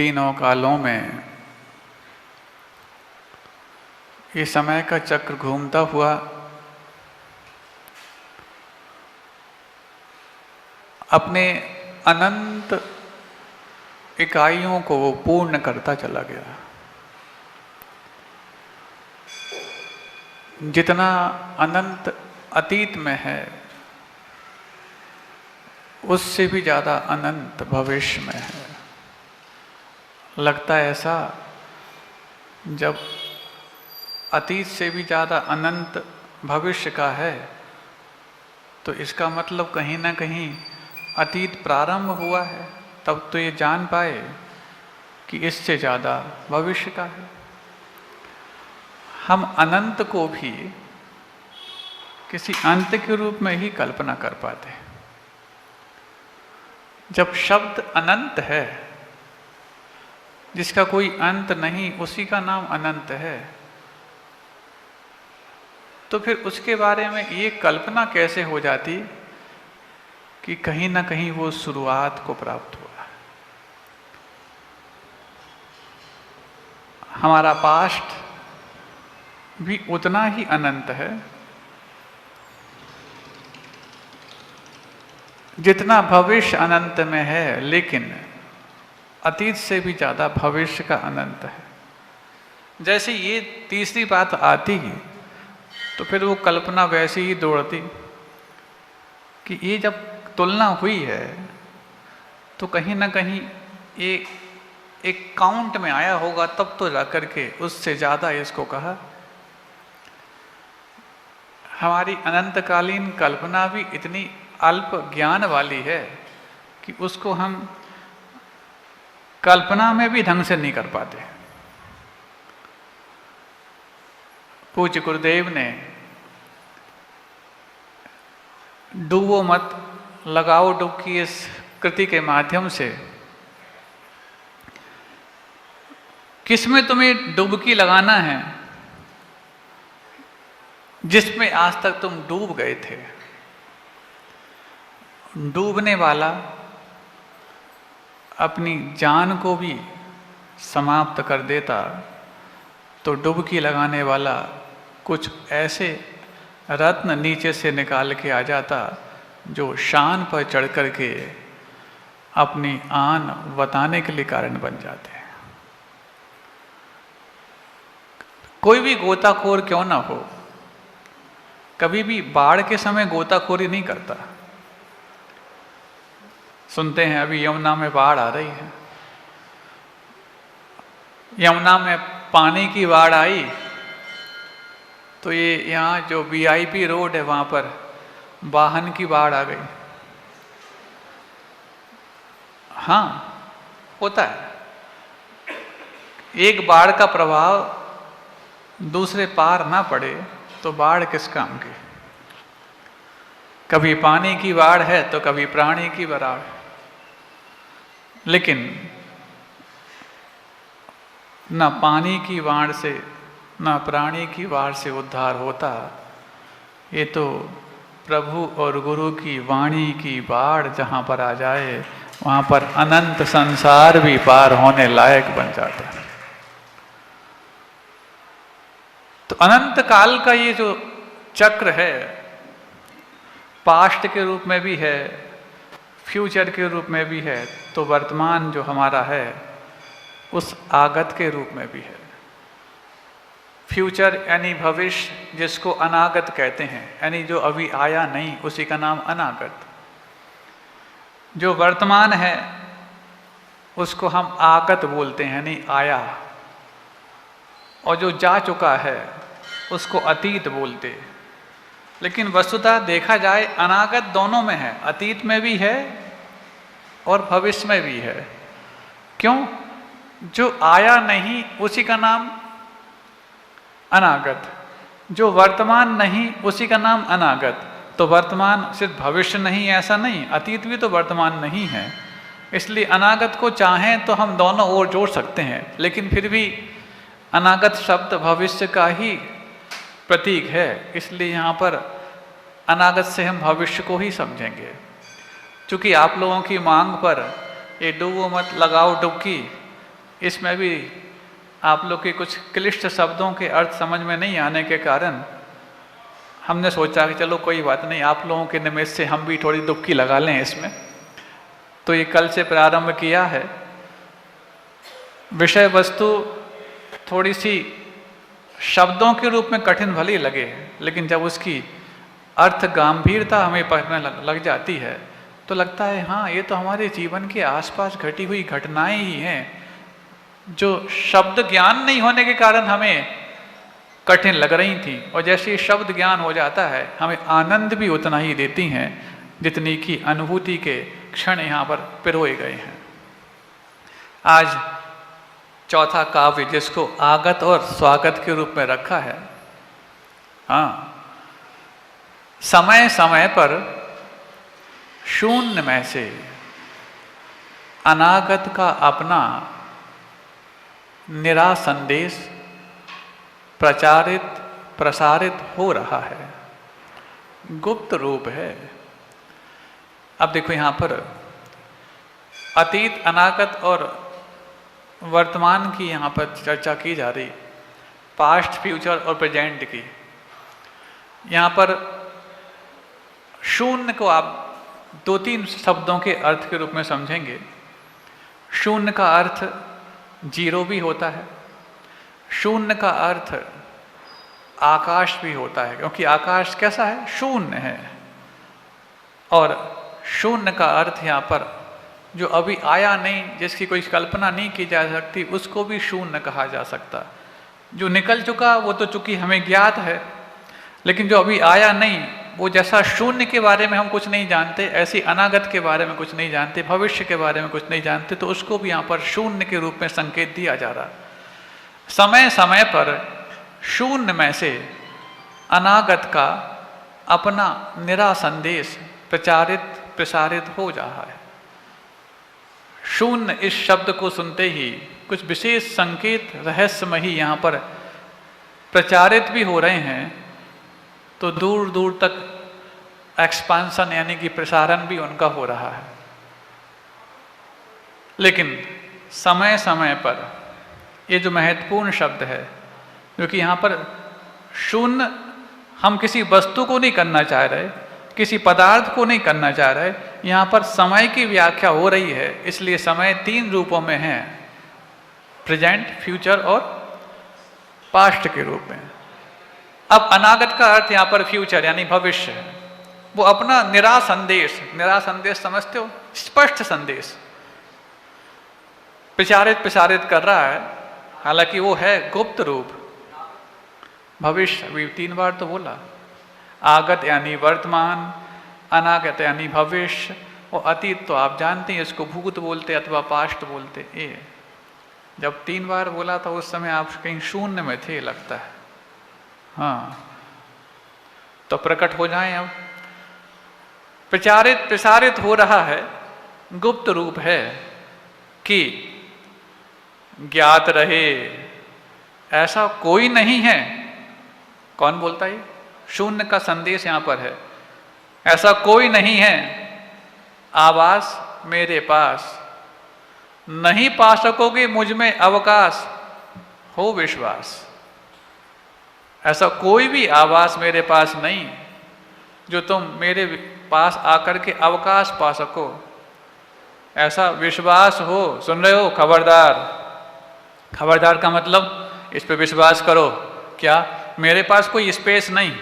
तीनों कालों में ये समय का चक्र घूमता हुआ अपने अनंत इकाइयों को वो पूर्ण करता चला गया। जितना अनंत अतीत में है उससे भी ज़्यादा अनंत भविष्य में है। लगता है ऐसा, जब अतीत से भी ज़्यादा अनंत भविष्य का है तो इसका मतलब कहीं ना कहीं अतीत प्रारंभ हुआ है, तब तो ये जान पाए कि इससे ज़्यादा भविष्य का है। हम अनंत को भी किसी अंत के रूप में ही कल्पना कर पाते हैं। जब शब्द अनंत है, जिसका कोई अंत नहीं, उसी का नाम अनंत है, तो फिर उसके बारे में ये कल्पना कैसे हो जाती कि कहीं ना कहीं वो शुरुआत को प्राप्त हुआ। हमारा पास्ट भी उतना ही अनंत है जितना भविष्य अनंत में है, लेकिन अतीत से भी ज़्यादा भविष्य का अनंत है। जैसे ये तीसरी बात आती तो फिर वो कल्पना वैसे ही दौड़ती कि ये जब तुलना हुई है तो कहीं ना कहीं ये एक काउंट में आया होगा, तब तो जाकर के उससे ज़्यादा इसको कहा। हमारी अनंतकालीन कल्पना भी इतनी अल्प ज्ञान वाली है कि उसको हम कल्पना में भी ढंग से नहीं कर पाते। पूज्य गुरुदेव ने डूबो मत लगाओ डुबकी इस कृति के माध्यम से किसमें तुम्हें डुबकी लगाना है जिसमें आज तक तुम डूब गए थे। डूबने वाला अपनी जान को भी समाप्त कर देता, तो डुबकी लगाने वाला कुछ ऐसे रत्न नीचे से निकाल के आ जाता जो शान पर चढ़ कर के अपनी आन बताने के लिए कारण बन जाते हैं। कोई भी गोताखोर क्यों ना हो, कभी भी बाढ़ के समय गोताखोरी नहीं करता। सुनते हैं अभी यमुना में बाढ़ आ रही है, यमुना में पानी की बाढ़ आई तो ये यहाँ जो वीआईपी रोड है वहाँ पर वाहन की बाढ़ आ गई। हाँ, होता है। एक बाढ़ का प्रभाव दूसरे पार ना पड़े तो बाढ़ किस काम की। कभी पानी की बाढ़ है तो कभी प्राणी की बाढ़। लेकिन न पानी की बाढ़ से न प्राणी की बाढ़ से उद्धार होता। ये तो प्रभु और गुरु की वाणी की बाढ़ जहाँ पर आ जाए वहाँ पर अनंत संसार भी पार होने लायक बन जाता है। तो अनंत काल का ये जो चक्र है, पास्ट के रूप में भी है, फ्यूचर के रूप में भी है, तो वर्तमान जो हमारा है उस आगत के रूप में भी है। फ्यूचर यानी भविष्य, जिसको अनागत कहते हैं, यानी जो अभी आया नहीं, उसी का नाम अनागत। जो वर्तमान है उसको हम आगत बोलते हैं, यानी आया। और जो जा चुका है उसको अतीत बोलते। लेकिन वस्तुतः देखा जाए अनागत दोनों में है, अतीत में भी है और भविष्य में भी है। क्यों? जो आया नहीं उसी का नाम अनागत, जो वर्तमान नहीं उसी का नाम अनागत। तो वर्तमान सिर्फ भविष्य नहीं, ऐसा नहीं, अतीत भी तो वर्तमान नहीं है। इसलिए अनागत को चाहें तो हम दोनों ओर जोड़ सकते हैं, लेकिन फिर भी अनागत शब्द भविष्य का ही प्रतीक है। इसलिए यहाँ पर अनागत से हम भविष्य को ही समझेंगे। चूँकि आप लोगों की मांग पर ये डूबो मत लगाओ डुबकी इसमें भी आप लोग के कुछ क्लिष्ट शब्दों के अर्थ समझ में नहीं आने के कारण हमने सोचा कि चलो कोई बात नहीं, आप लोगों के निमित्त से हम भी थोड़ी डुबकी लगा लें इसमें। तो ये कल से प्रारंभ किया है। विषय वस्तु थोड़ी सी शब्दों के रूप में कठिन भली लगे, लेकिन जब उसकी अर्थ गंभीरता हमें पढ़ने लग जाती है तो लगता है हाँ, ये तो हमारे जीवन के आसपास घटी हुई घटनाएं ही हैं, जो शब्द ज्ञान नहीं होने के कारण हमें कठिन लग रही थी। और जैसे शब्द ज्ञान हो जाता है, हमें आनंद भी उतना ही देती हैं जितनी की अनुभूति के क्षण यहाँ पर पिरोए गए हैं। आज चौथा काव्य जिसको आगत और स्वागत के रूप में रखा है। हाँ, समय समय पर शून्य में से अनागत का अपना निरा संदेश प्रचारित प्रसारित हो रहा है, गुप्त रूप है। अब देखो यहाँ पर अतीत, अनागत और वर्तमान की यहाँ पर चर्चा की जा रही, पास्ट, फ्यूचर और प्रेजेंट की। यहाँ पर शून्य को आप दो तीन शब्दों के अर्थ के रूप में समझेंगे। शून्य का अर्थ जीरो भी होता है, शून्य का अर्थ आकाश भी होता है, क्योंकि आकाश कैसा है? शून्य है। और शून्य का अर्थ यहाँ पर जो अभी आया नहीं, जिसकी कोई कल्पना नहीं की जा सकती, उसको भी शून्य कहा जा सकता। जो निकल चुका वो तो चूंकि हमें ज्ञात है, लेकिन जो अभी आया नहीं, वो जैसा शून्य के बारे में हम कुछ नहीं जानते, ऐसी अनागत के बारे में कुछ नहीं जानते, भविष्य के बारे में कुछ नहीं जानते, तो उसको भी यहाँ पर शून्य के रूप में संकेत दिया जा रहा। समय समय पर शून्य में से अनागत का अपना निरा संदेश प्रचारित प्रसारित हो रहा है। शून्य इस शब्द को सुनते ही कुछ विशेष संकेत रहस्यमयी यहाँ पर प्रचारित भी हो रहे हैं, तो दूर दूर तक एक्सपांसन यानी कि प्रसारण भी उनका हो रहा है। लेकिन समय समय पर ये जो महत्वपूर्ण शब्द है, क्योंकि यहाँ पर शून्य हम किसी वस्तु को नहीं करना चाह रहे, किसी पदार्थ को नहीं करना चाह रहे, यहाँ पर समय की व्याख्या हो रही है। इसलिए समय तीन रूपों में है, प्रेजेंट, फ्यूचर और पास्ट के रूप में। अब अनागत का अर्थ यहाँ पर फ्यूचर यानी भविष्य है। वो अपना निरा संदेश समझते हो? स्पष्ट संदेश प्रसारित कर रहा है, हालांकि वो है गुप्त रूप। भविष्य अभी 3 बार तो बोला, आगत यानी वर्तमान, अनागत यानी भविष्य, और अतीत तो आप जानते हैं इसको भूत बोलते अथवा पास्ट बोलते। ये जब 3 बार बोला था उस समय आप कहीं शून्य में थे लगता है। हाँ, तो प्रकट हो जाएं। अब प्रसारित हो रहा है, गुप्त रूप है कि ज्ञात रहे ऐसा कोई नहीं है। कौन बोलता है? शून्य का संदेश यहाँ पर है। ऐसा कोई नहीं है, आवास मेरे पास, नहीं पा सकोगे मुझ में अवकाश, हो विश्वास। ऐसा कोई भी आवास मेरे पास नहीं जो तुम मेरे पास आकर के अवकाश पा सको, ऐसा विश्वास हो। सुन रहे हो? खबरदार। खबरदार का मतलब इस पे विश्वास करो। क्या? मेरे पास कोई स्पेस नहीं,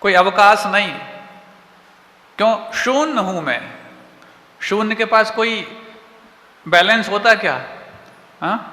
कोई अवकाश नहीं। क्यों? शून्य हूं मैं। शून्य के पास कोई बैलेंस होता क्या? हाँ,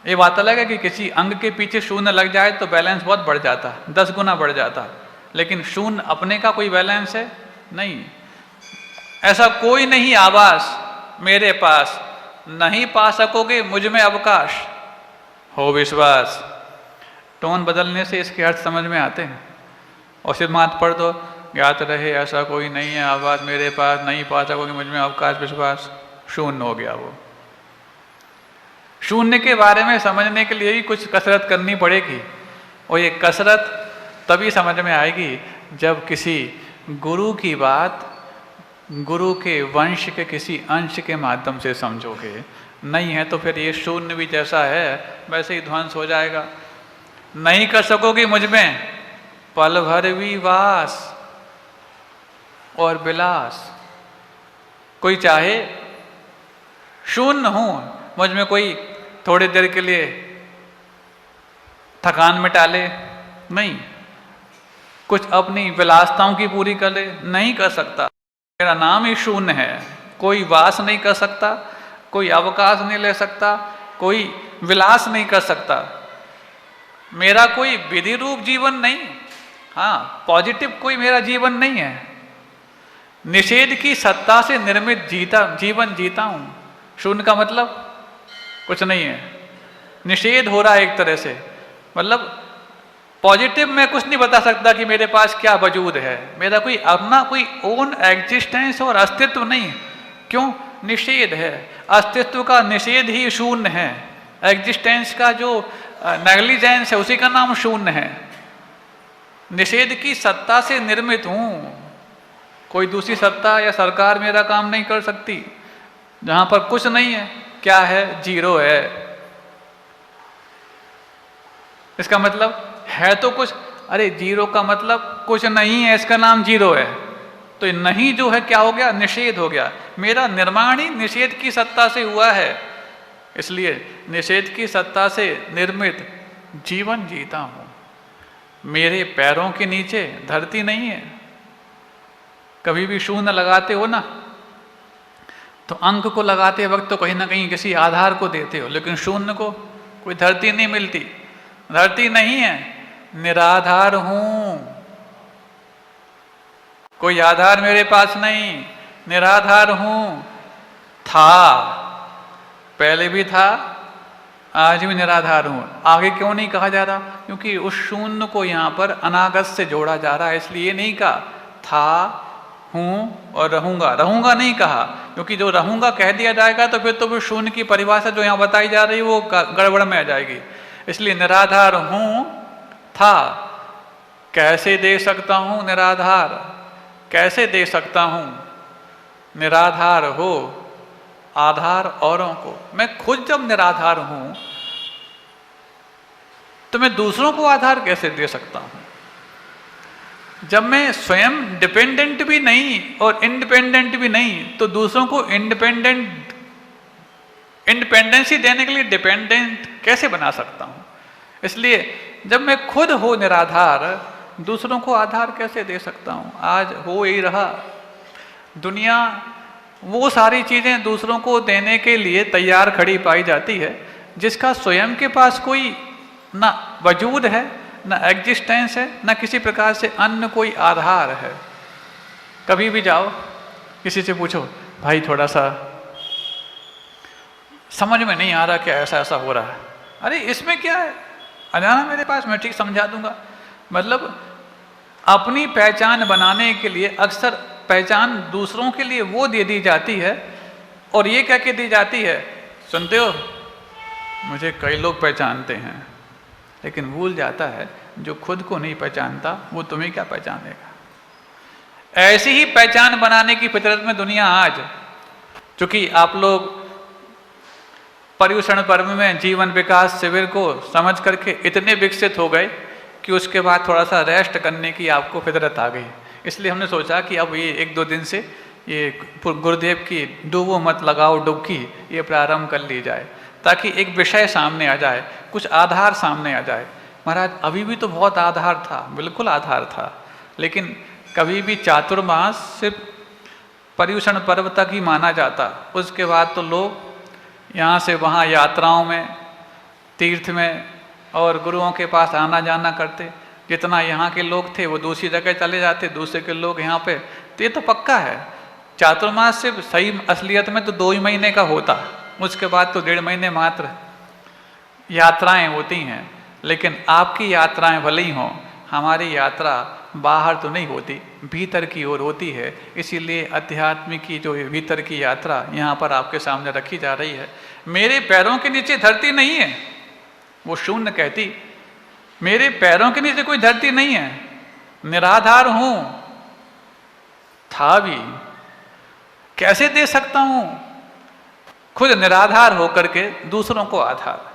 ये बात अलग है कि किसी अंग के पीछे शून्य लग जाए तो बैलेंस बहुत बढ़ जाता, 10 गुना बढ़ जाता, लेकिन शून्य अपने का कोई बैलेंस है नहीं। ऐसा कोई नहीं आवास मेरे पास, नहीं पा सकोगे मुझ में अवकाश, हो विश्वास। टोन बदलने से इसके अर्थ समझ में आते हैं। और सिर्फ मात पढ़ दो, ज्ञात रहे ऐसा कोई नहीं है, आवाज मेरे पास, नहीं पा सकोगे मुझ में अवकाश, विश्वास, शून्य हो गया वो। शून्य के बारे में समझने के लिए ही कुछ कसरत करनी पड़ेगी, और ये कसरत तभी समझ में आएगी जब किसी गुरु की बात गुरु के वंश के किसी अंश के माध्यम से समझोगे। नहीं है तो फिर ये शून्य भी जैसा है वैसे ही ध्वंस हो जाएगा। नहीं कर सकोगी मुझ में पल भर भी वास और विलास। कोई चाहे शून्य हूं, मुझ में कोई थोड़ी देर के लिए थकान मिटा ले, नहीं। कुछ अपनी विलासताओं की पूरी कर ले, नहीं कर सकता। मेरा नाम ही शून्य है। कोई वास नहीं कर सकता, कोई अवकाश नहीं ले सकता, कोई विलास नहीं कर सकता। मेरा कोई विधि रूप जीवन नहीं, हाँ पॉजिटिव कोई मेरा जीवन नहीं है। निषेध की सत्ता से निर्मित जीवन जीता हूं। शून्य का मतलब कुछ नहीं है, निषेध हो रहा है एक तरह से। मतलब पॉजिटिव मैं कुछ नहीं बता सकता कि मेरे पास क्या वजूद है। मेरा कोई अपना कोई ओन एग्जिस्टेंस और अस्तित्व नहीं। क्यों? निषेध है। अस्तित्व का निषेध ही शून्य है। एग्जिस्टेंस का जो नेग्लिजेंस है उसी का नाम शून्य है। निषेध की सत्ता से निर्मित हूं। कोई दूसरी सत्ता या सरकार मेरा काम नहीं कर सकती। जहां पर कुछ नहीं है, क्या है? जीरो है। इसका मतलब है तो कुछ, अरे जीरो का मतलब कुछ नहीं है, इसका नाम जीरो है। तो नहीं जो है क्या हो गया? निषेध हो गया। मेरा निर्माण ही निषेध की सत्ता से हुआ है, इसलिए निषेध की सत्ता से निर्मित जीवन जीता हूं। मेरे पैरों के नीचे धरती नहीं है। कभी भी शून्य लगाते हो ना, तो अंक को लगाते वक्त तो कहीं ना कहीं किसी आधार को देते हो, लेकिन शून्य को कोई धरती नहीं मिलती। धरती नहीं है, निराधार हूं। कोई आधार मेरे पास नहीं, निराधार हूं। था, पहले भी था, आज भी निराधार हूं। आगे क्यों नहीं कहा जा रहा? क्योंकि उस शून्य को यहां पर अनागत से जोड़ा जा रहा है, इसलिए नहीं कहा था, हूं और रहूंगा। रहूंगा नहीं कहा, क्योंकि जो रहूंगा कह दिया जाएगा तो फिर शून्य की परिभाषा जो यहां बताई जा रही है वो गड़बड़ में आ जाएगी। इसलिए निराधार हूं, था। कैसे दे सकता हूं निराधार? कैसे दे सकता हूं? निराधार हो आधार औरों को। मैं खुद जब निराधार हूं तो मैं दूसरों को आधार कैसे दे सकता हूं? जब मैं स्वयं डिपेंडेंट भी नहीं और इंडिपेंडेंट भी नहीं, तो दूसरों को इंडिपेंडेंसी देने के लिए डिपेंडेंट कैसे बना सकता हूं? इसलिए जब मैं खुद हो निराधार, दूसरों को आधार कैसे दे सकता हूं? आज हो ही रहा। दुनिया वो सारी चीजें दूसरों को देने के लिए तैयार खड़ी पाई जाती है जिसका स्वयं के पास कोई ना वजूद है, ना एग्जिस्टेंस है, ना किसी प्रकार से अन्य कोई आधार है। कभी भी जाओ किसी से पूछो, भाई थोड़ा सा समझ में नहीं आ रहा क्या ऐसा ऐसा हो रहा है। अरे इसमें क्या है, अजाना मेरे पास, मैं ठीक समझा दूंगा। मतलब अपनी पहचान बनाने के लिए अक्सर पहचान दूसरों के लिए वो दे दी जाती है, और ये कह के दी जाती है, सुनते हो, मुझे कई लोग पहचानते हैं, लेकिन भूल जाता है जो खुद को नहीं पहचानता वो तुम्हें क्या पहचानेगा। ऐसी ही पहचान बनाने की फितरत में दुनिया आज, चूंकि आप लोग पर्युषण पर्व में जीवन विकास शिविर को समझ करके इतने विकसित हो गए कि उसके बाद थोड़ा सा रेस्ट करने की आपको फितरत आ गई। इसलिए हमने सोचा कि अब ये 1-2 दिन से ये गुरुदेव की डूबो मत लगाओ डुबकी ये प्रारंभ कर ली जाए, ताकि एक विषय सामने आ जाए, कुछ आधार सामने आ जाए। महाराज अभी भी तो बहुत आधार था, बिल्कुल आधार था, लेकिन कभी भी चातुर्मास सिर्फ पर्युषण पर्व तक ही माना जाता। उसके बाद तो लोग यहाँ से वहाँ यात्राओं में, तीर्थ में और गुरुओं के पास आना जाना करते। जितना यहाँ के लोग थे वो दूसरी जगह चले जाते, दूसरे के लोग यहाँ पे। तो ये तो पक्का है, चातुर्मास सिर्फ सही असलियत में तो 2 ही महीने का होता, उसके बाद तो 1.5 महीने मात्र यात्राएं होती हैं। लेकिन आपकी यात्राएं भले ही हों, हमारी यात्रा बाहर तो नहीं होती, भीतर की ओर होती है। इसीलिए अध्यात्म की जो भीतर की यात्रा यहाँ पर आपके सामने रखी जा रही है। मेरे पैरों के नीचे धरती नहीं है, वो शून्य कहती। मेरे पैरों के नीचे कोई धरती नहीं है, निराधार हूं, था भी। कैसे दे सकता हूं? खुद निराधार होकर के दूसरों को आधार।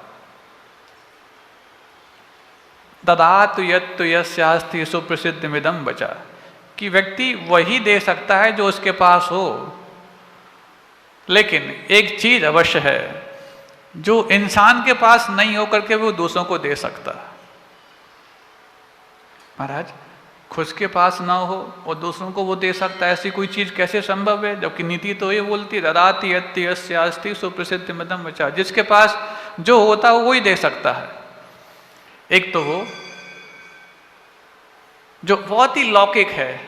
ददातु यत्तु यस्यास्ति सुप्रसिद्धमिदं वचा, कि व्यक्ति वही दे सकता है जो उसके पास हो। लेकिन एक चीज अवश्य है, जो इंसान के पास नहीं होकर के वो दूसरों को दे सकता। महाराज, खुद के पास ना हो और दूसरों को वो दे सकता है, ऐसी कोई चीज कैसे संभव है? जबकि नीति तो ये बोलती है ददाति यत्ति यस्यास्ति सुप्रसिद्धमिदं वचा, जिसके पास जो होता है वो ही दे सकता है। एक तो वो जो बहुत ही लौकिक है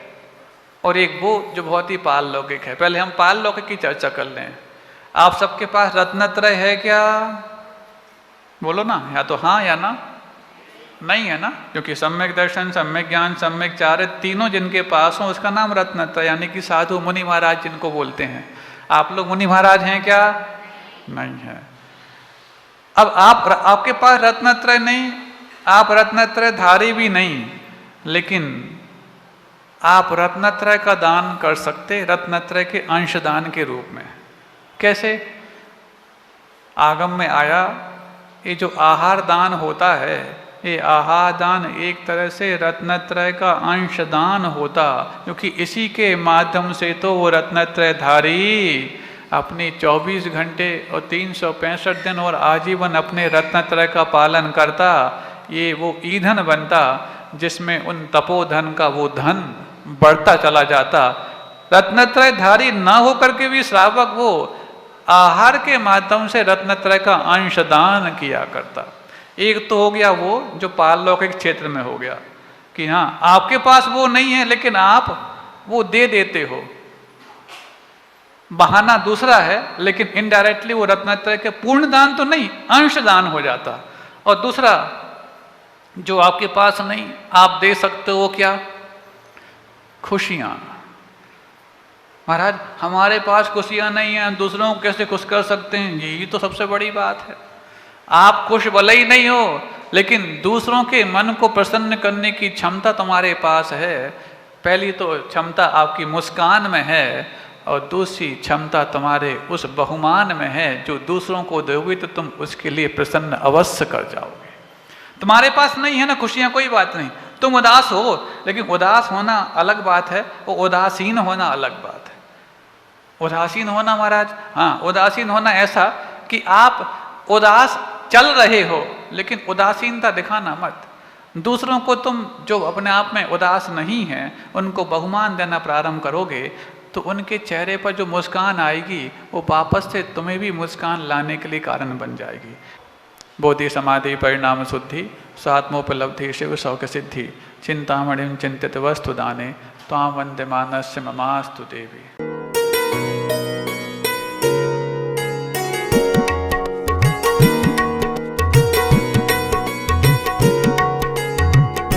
और एक वो जो बहुत ही पारलौकिक है। पहले हम पारलौकिक की चर्चा कर लें। आप सबके पास रत्नत्रय है क्या? बोलो ना, या तो हाँ या ना। नहीं है ना, क्योंकि सम्यक दर्शन, सम्यक ज्ञान, सम्यक चारित्र तीनों जिनके पास हो उसका नाम रत्नत्रय, यानी कि साधु मुनि महाराज जिनको बोलते हैं। आप लोग मुनि महाराज हैं क्या? नहीं है। अब आपके पास रत्नत्रय नहीं, आप रत्नत्रय धारी भी नहीं, लेकिन आप रत्नत्रय का दान कर सकते, रत्नत्रय के अंशदान के रूप में। कैसे? आगम में आया, ये जो आहार दान होता है, ये आहार दान एक तरह से रत्नत्रय का अंशदान होता, क्योंकि इसी के माध्यम से तो वो रत्नत्रय धारी अपनी 24 घंटे और 365 दिन और आजीवन अपने रत्नत्रय का पालन करता। ये वो ईंधन बनता जिसमें उन तपोधन का वो धन बढ़ता चला जाता। रत्नत्रय धारी न होकर के भी श्रावक वो आहार के माध्यम से रत्नत्रय का अंशदान किया करता। एक तो हो गया वो जो पारलौकिक क्षेत्र में हो गया कि हाँ आपके पास वो नहीं है लेकिन आप वो दे देते हो, बहाना दूसरा है, लेकिन इनडायरेक्टली वो रत्नत्रय के पूर्ण दान तो नहीं, अंशदान हो जाता। और दूसरा जो आपके पास नहीं आप दे सकते हो, क्या? खुशियां। महाराज, हमारे पास खुशियां नहीं है, दूसरों को कैसे खुश कर सकते हैं? यही तो सबसे बड़ी बात है। आप खुश भले ही नहीं हो, लेकिन दूसरों के मन को प्रसन्न करने की क्षमता तुम्हारे पास है। पहली तो क्षमता आपकी मुस्कान में है और दूसरी क्षमता तुम्हारे उस बहुमान में है जो दूसरों को दोगे तो तुम उसके लिए प्रसन्न अवश्य कर जाओगे। तुम्हारे पास नहीं है ना खुशियां, कोई बात नहीं, तुम उदास हो, लेकिन उदास होना अलग बात है और उदासीन होना अलग बात है। उदासीन होना महाराज, हाँ, उदासीन होना ऐसा कि आप उदास चल रहे हो लेकिन उदासीनता दिखाना मत। दूसरों को तुम जो अपने आप में उदास नहीं है उनको बहुमान देना प्रारंभ करोगे तो उनके चेहरे पर जो मुस्कान आएगी वो वापस से तुम्हें भी मुस्कान लाने के लिए कारण बन जाएगी। बोधि समाधि परिणाम शुद्धि स्वात्मोपलब्धि शिव शौक सिद्धि चिंतामणिं चिंतित वस्तु दाने त्वां वंदे मानस्य ममास्तु देवी।